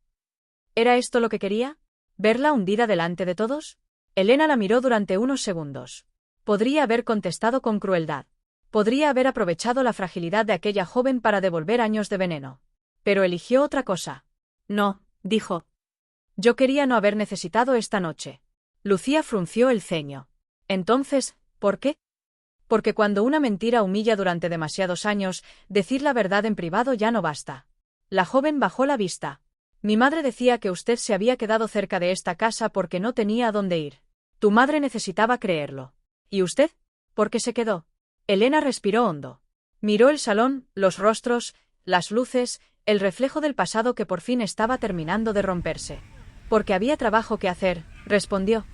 S1: ¿Era esto lo que quería? ¿Verla hundida delante de todos? Elena la miró durante unos segundos. Podría haber contestado con crueldad. Podría haber aprovechado la fragilidad de aquella joven para devolver años de veneno. Pero eligió otra cosa. No, dijo. Yo quería no haber necesitado esta noche. Lucía frunció el ceño. Entonces, ¿por qué? Porque cuando una mentira humilla durante demasiados años, decir la verdad en privado ya no basta. La joven bajó la vista. Mi madre decía que usted se había quedado cerca de esta casa porque no tenía a dónde ir. Tu madre necesitaba creerlo. ¿Y usted? ¿Por qué se quedó? Elena respiró hondo. Miró el salón, los rostros, las luces, el reflejo del pasado que por fin estaba terminando de romperse. Porque había trabajo que hacer, respondió.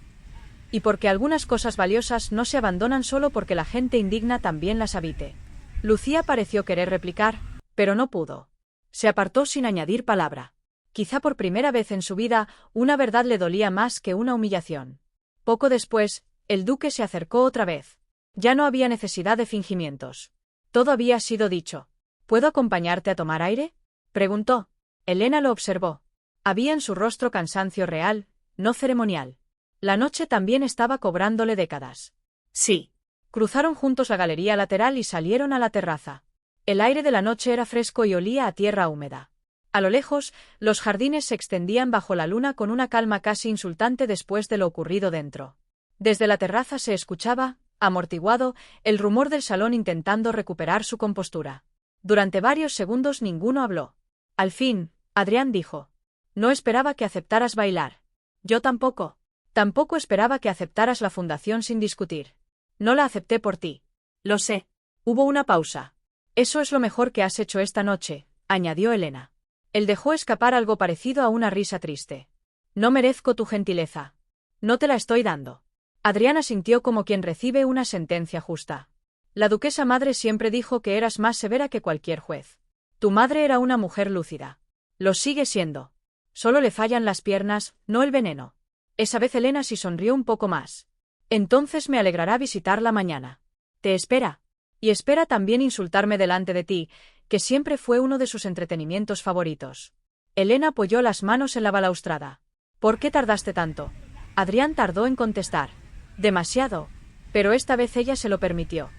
S1: Y porque algunas cosas valiosas no se abandonan solo porque la gente indigna también las habite. Lucía pareció querer replicar, pero no pudo. Se apartó sin añadir palabra. Quizá por primera vez en su vida, una verdad le dolía más que una humillación. Poco después, el duque se acercó otra vez. Ya no había necesidad de fingimientos. Todo había sido dicho. ¿Puedo acompañarte a tomar aire?, preguntó. Elena lo observó. Había en su rostro cansancio real, no ceremonial. La noche también estaba cobrándole décadas. Sí. Cruzaron juntos la galería lateral y salieron a la terraza. El aire de la noche era fresco y olía a tierra húmeda. A lo lejos, los jardines se extendían bajo la luna con una calma casi insultante después de lo ocurrido dentro. Desde la terraza se escuchaba, amortiguado, el rumor del salón intentando recuperar su compostura. Durante varios segundos ninguno habló. Al fin, Adrián dijo. No esperaba que aceptaras bailar. Yo tampoco. Tampoco esperaba que aceptaras la fundación sin discutir. No la acepté por ti. Lo sé. Hubo una pausa. Eso es lo mejor que has hecho esta noche, añadió Elena. Él dejó escapar algo parecido a una risa triste. No merezco tu gentileza. No te la estoy dando. Adriana sintió como quien recibe una sentencia justa. La duquesa madre siempre dijo que eras más severa que cualquier juez. Tu madre era una mujer lúcida. Lo sigue siendo. Solo le fallan las piernas, no el veneno. Esa vez Elena sí sonrió un poco más. Entonces me alegrará visitarla mañana. Te espera. Y espera también insultarme delante de ti, que siempre fue uno de sus entretenimientos favoritos. Elena apoyó las manos en la balaustrada. ¿Por qué tardaste tanto? Adrián tardó en contestar. Demasiado. Pero esta vez ella se lo permitió.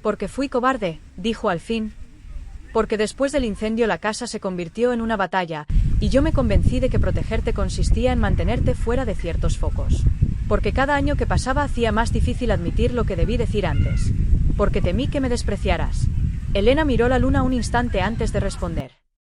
S1: Porque fui cobarde, dijo al fin. Porque después del incendio la casa se convirtió en una batalla, y yo me convencí de que protegerte consistía en mantenerte fuera de ciertos focos. Porque cada año que pasaba hacía más difícil admitir lo que debí decir antes. Porque temí que me despreciaras. Elena miró la luna un instante antes de responder.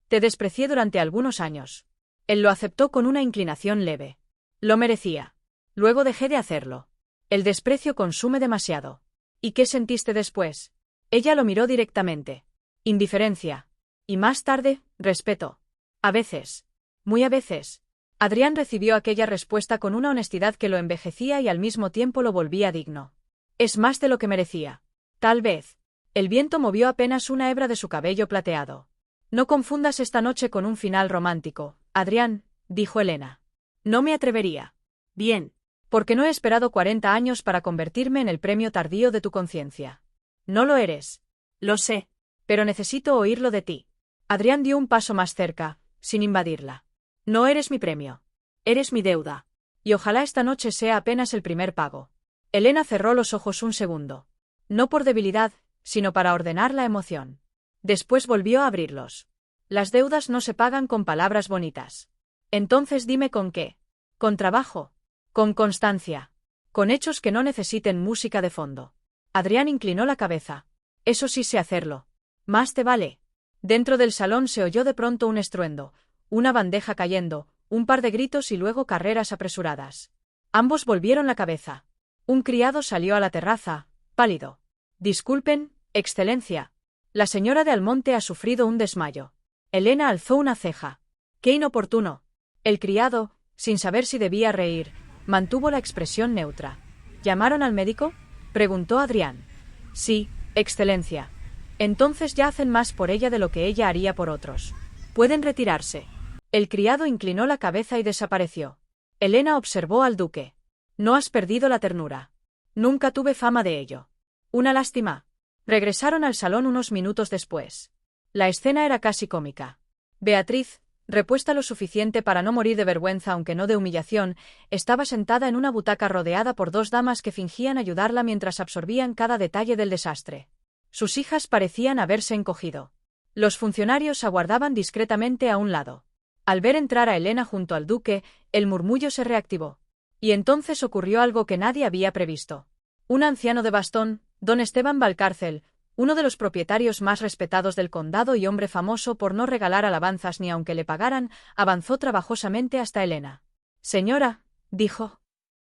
S1: Te desprecié durante algunos años. Él lo aceptó con una inclinación leve. Lo merecía. Luego dejé de hacerlo. El desprecio consume demasiado. ¿Y qué sentiste después? Ella lo miró directamente. Indiferencia. Y más tarde, respeto. A veces. Muy a veces. Adrián recibió aquella respuesta con una honestidad que lo envejecía y al mismo tiempo lo volvía digno. Es más de lo que merecía. Tal vez. El viento movió apenas una hebra de su cabello plateado. No confundas esta noche con un final romántico, Adrián, dijo Elena. No me atrevería. Bien. Porque no he esperado 40 años para convertirme en el premio tardío de tu conciencia. No lo eres. Lo sé. Pero necesito oírlo de ti. Adrián dio un paso más cerca, sin invadirla. No eres mi premio. Eres mi deuda. Y ojalá esta noche sea apenas el primer pago. Elena cerró los ojos un segundo. No por debilidad, sino para ordenar la emoción. Después volvió a abrirlos. Las deudas no se pagan con palabras bonitas. Entonces dime con qué. Con trabajo. Con constancia. Con hechos que no necesiten música de fondo. Adrián inclinó la cabeza. Eso sí sé hacerlo. Más te vale. Dentro del salón se oyó de pronto un estruendo, una bandeja cayendo, un par de gritos y luego carreras apresuradas. Ambos volvieron la cabeza. Un criado salió a la terraza, pálido. Disculpen, Excelencia. La señora de Almonte ha sufrido un desmayo. Elena alzó una ceja. Qué inoportuno. El criado, sin saber si debía reír, mantuvo la expresión neutra. ¿Llamaron al médico?, preguntó Adrián. Sí, Excelencia. Entonces ya hacen más por ella de lo que ella haría por otros. Pueden retirarse. El criado inclinó la cabeza y desapareció. Elena observó al duque. No has perdido la ternura. Nunca tuve fama de ello. Una lástima. Regresaron al salón unos minutos después. La escena era casi cómica. Beatriz, repuesta lo suficiente para no morir de vergüenza aunque no de humillación, estaba sentada en una butaca rodeada por dos damas que fingían ayudarla mientras absorbían cada detalle del desastre. Sus hijas parecían haberse encogido. Los funcionarios aguardaban discretamente a un lado. Al ver entrar a Elena junto al duque, el murmullo se reactivó. Y entonces ocurrió algo que nadie había previsto. Un anciano de bastón, don Esteban Valcárcel, uno de los propietarios más respetados del condado y hombre famoso por no regalar alabanzas ni aunque le pagaran, avanzó trabajosamente hasta Elena. «Señora», dijo.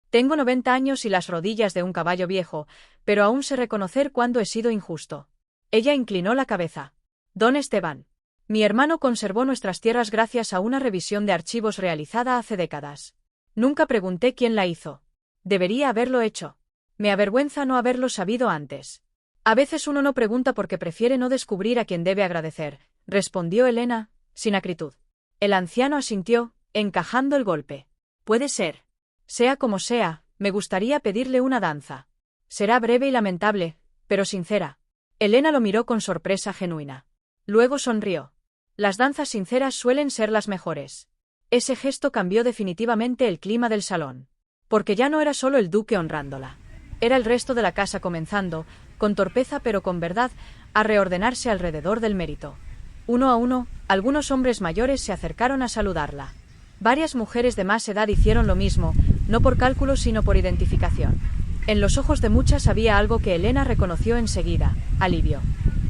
S1: «Tengo 90 años y las rodillas de un caballo viejo, pero aún sé reconocer cuándo he sido injusto». Ella inclinó la cabeza. «Don Esteban. Mi hermano conservó nuestras tierras gracias a una revisión de archivos realizada hace décadas. Nunca pregunté quién la hizo. Debería haberlo hecho. Me avergüenza no haberlo sabido antes. A veces uno no pregunta porque prefiere no descubrir a quien debe agradecer», respondió Elena, sin acritud. El anciano asintió, encajando el golpe. «Puede ser. Sea como sea, me gustaría pedirle una danza. Será breve y lamentable, pero sincera». Elena lo miró con sorpresa genuina. Luego sonrió. Las danzas sinceras suelen ser las mejores. Ese gesto cambió definitivamente el clima del salón. Porque ya no era solo el duque honrándola. Era el resto de la casa comenzando, con torpeza pero con verdad, a reordenarse alrededor del mérito. Uno a uno, algunos hombres mayores se acercaron a saludarla. Varias mujeres de más edad hicieron lo mismo, no por cálculo sino por identificación. En los ojos de muchas había algo que Elena reconoció enseguida: alivio.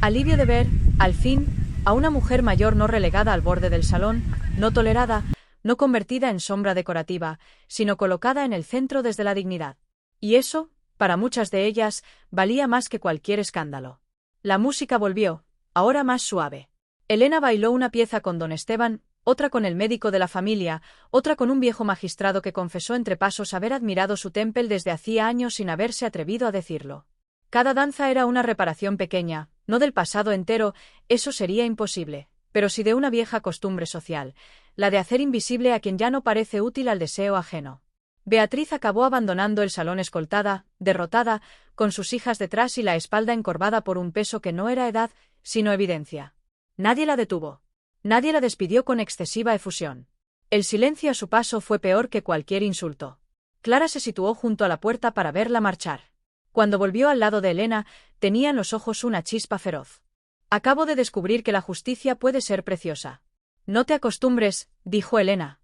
S1: Alivio de ver, al fin, a una mujer mayor no relegada al borde del salón, no tolerada, no convertida en sombra decorativa, sino colocada en el centro desde la dignidad. Y eso, para muchas de ellas, valía más que cualquier escándalo. La música volvió, ahora más suave. Elena bailó una pieza con don Esteban, otra con el médico de la familia, otra con un viejo magistrado que confesó entre pasos haber admirado su temple desde hacía años sin haberse atrevido a decirlo. Cada danza era una reparación pequeña, no del pasado entero, eso sería imposible, pero sí de una vieja costumbre social, la de hacer invisible a quien ya no parece útil al deseo ajeno. Beatriz acabó abandonando el salón escoltada, derrotada, con sus hijas detrás y la espalda encorvada por un peso que no era edad, sino evidencia. Nadie la detuvo. Nadie la despidió con excesiva efusión. El silencio a su paso fue peor que cualquier insulto. Clara se situó junto a la puerta para verla marchar. Cuando volvió al lado de Elena, tenía en los ojos una chispa feroz. «Acabo de descubrir que la justicia puede ser preciosa». «No te acostumbres», dijo Elena.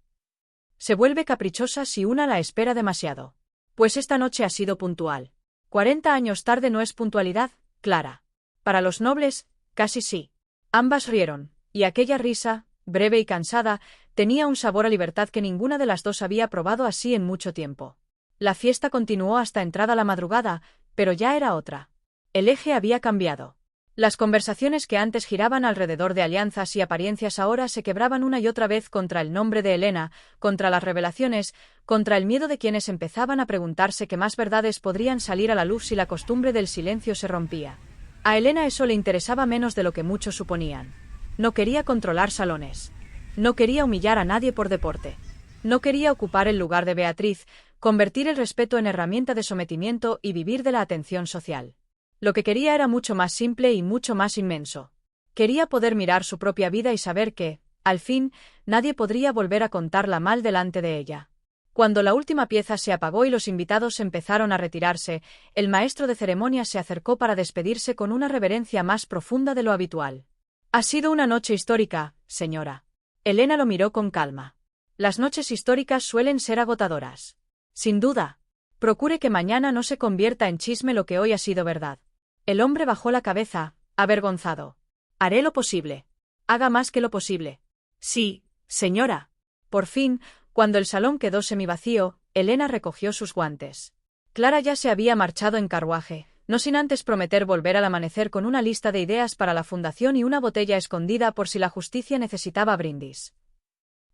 S1: «Se vuelve caprichosa si una la espera demasiado. Pues esta noche ha sido puntual. 40 años tarde no es puntualidad, Clara. Para los nobles, casi sí». Ambas rieron, y aquella risa, breve y cansada, tenía un sabor a libertad que ninguna de las dos había probado así en mucho tiempo. La fiesta continuó hasta entrada la madrugada, pero ya era otra. El eje había cambiado. Las conversaciones que antes giraban alrededor de alianzas y apariencias ahora se quebraban una y otra vez contra el nombre de Elena, contra las revelaciones, contra el miedo de quienes empezaban a preguntarse qué más verdades podrían salir a la luz si la costumbre del silencio se rompía. A Elena eso le interesaba menos de lo que muchos suponían. No quería controlar salones. No quería humillar a nadie por deporte. No quería ocupar el lugar de Beatriz, convertir el respeto en herramienta de sometimiento y vivir de la atención social. Lo que quería era mucho más simple y mucho más inmenso. Quería poder mirar su propia vida y saber que, al fin, nadie podría volver a contarla mal delante de ella. Cuando la última pieza se apagó y los invitados empezaron a retirarse, el maestro de ceremonias se acercó para despedirse con una reverencia más profunda de lo habitual. «Ha sido una noche histórica, señora». Elena lo miró con calma. «Las noches históricas suelen ser agotadoras». «Sin duda. Procure que mañana no se convierta en chisme lo que hoy ha sido verdad». El hombre bajó la cabeza, avergonzado. «Haré lo posible». «Haga más que lo posible». «Sí, señora». Por fin, cuando el salón quedó semivacío, Elena recogió sus guantes. Clara ya se había marchado en carruaje, no sin antes prometer volver al amanecer con una lista de ideas para la fundación y una botella escondida por si la justicia necesitaba brindis.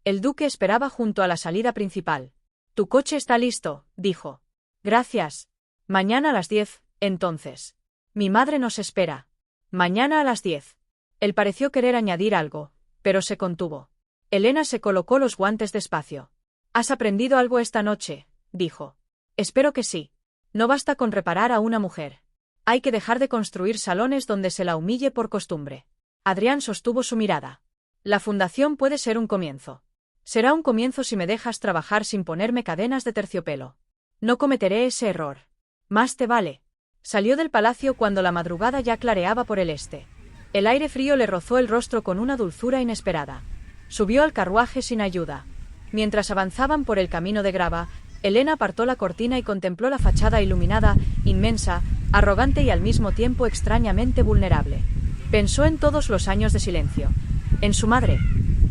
S1: El duque esperaba junto a la salida principal. «Tu coche está listo», dijo. «Gracias. Mañana a las 10, entonces. Mi madre nos espera». Mañana a las 10. Él pareció querer añadir algo, pero se contuvo. Elena se colocó los guantes despacio. ¿Has aprendido algo esta noche?, dijo. Espero que sí. No basta con reparar a una mujer. Hay que dejar de construir salones donde se la humille por costumbre. Adrián sostuvo su mirada. La fundación puede ser un comienzo. Será un comienzo si me dejas trabajar sin ponerme cadenas de terciopelo. No cometeré ese error. Más te vale. Salió del palacio cuando la madrugada ya clareaba por el este. El aire frío le rozó el rostro con una dulzura inesperada. Subió al carruaje sin ayuda. Mientras avanzaban por el camino de grava, Elena apartó la cortina y contempló la fachada iluminada, inmensa, arrogante y al mismo tiempo extrañamente vulnerable. Pensó en todos los años de silencio. En su madre.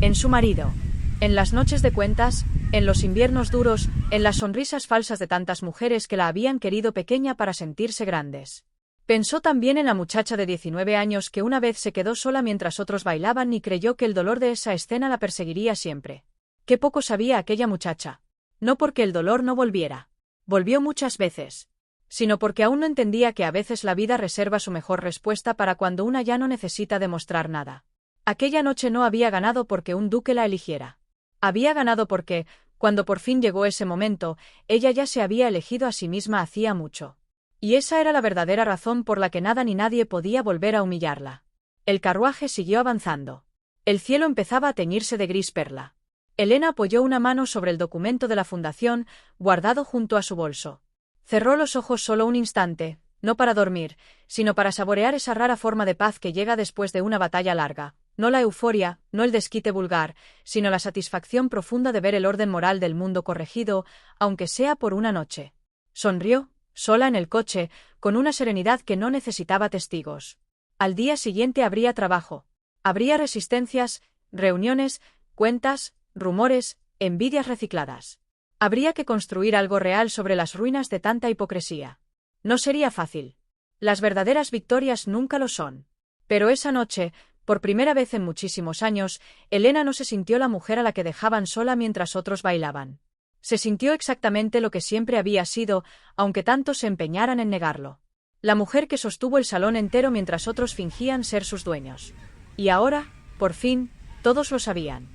S1: En su marido. En las noches de cuentas, en los inviernos duros, en las sonrisas falsas de tantas mujeres que la habían querido pequeña para sentirse grandes. Pensó también en la muchacha de 19 años que una vez se quedó sola mientras otros bailaban y creyó que el dolor de esa escena la perseguiría siempre. Qué poco sabía aquella muchacha. No porque el dolor no volviera. Volvió muchas veces. Sino porque aún no entendía que a veces la vida reserva su mejor respuesta para cuando una ya no necesita demostrar nada. Aquella noche no había ganado porque un duque la eligiera. Había ganado porque, cuando por fin llegó ese momento, ella ya se había elegido a sí misma hacía mucho. Y esa era la verdadera razón por la que nada ni nadie podía volver a humillarla. El carruaje siguió avanzando. El cielo empezaba a teñirse de gris perla. Elena apoyó una mano sobre el documento de la fundación, guardado junto a su bolso. Cerró los ojos solo un instante, no para dormir, sino para saborear esa rara forma de paz que llega después de una batalla larga. No la euforia, no el desquite vulgar, sino la satisfacción profunda de ver el orden moral del mundo corregido, aunque sea por una noche. Sonrió, sola en el coche, con una serenidad que no necesitaba testigos. Al día siguiente habría trabajo. Habría resistencias, reuniones, cuentas, rumores, envidias recicladas. Habría que construir algo real sobre las ruinas de tanta hipocresía. No sería fácil. Las verdaderas victorias nunca lo son. Pero esa noche, por primera vez en muchísimos años, Elena no se sintió la mujer a la que dejaban sola mientras otros bailaban. Se sintió exactamente lo que siempre había sido, aunque tantos se empeñaran en negarlo. La mujer que sostuvo el salón entero mientras otros fingían ser sus dueños. Y ahora, por fin, todos lo sabían.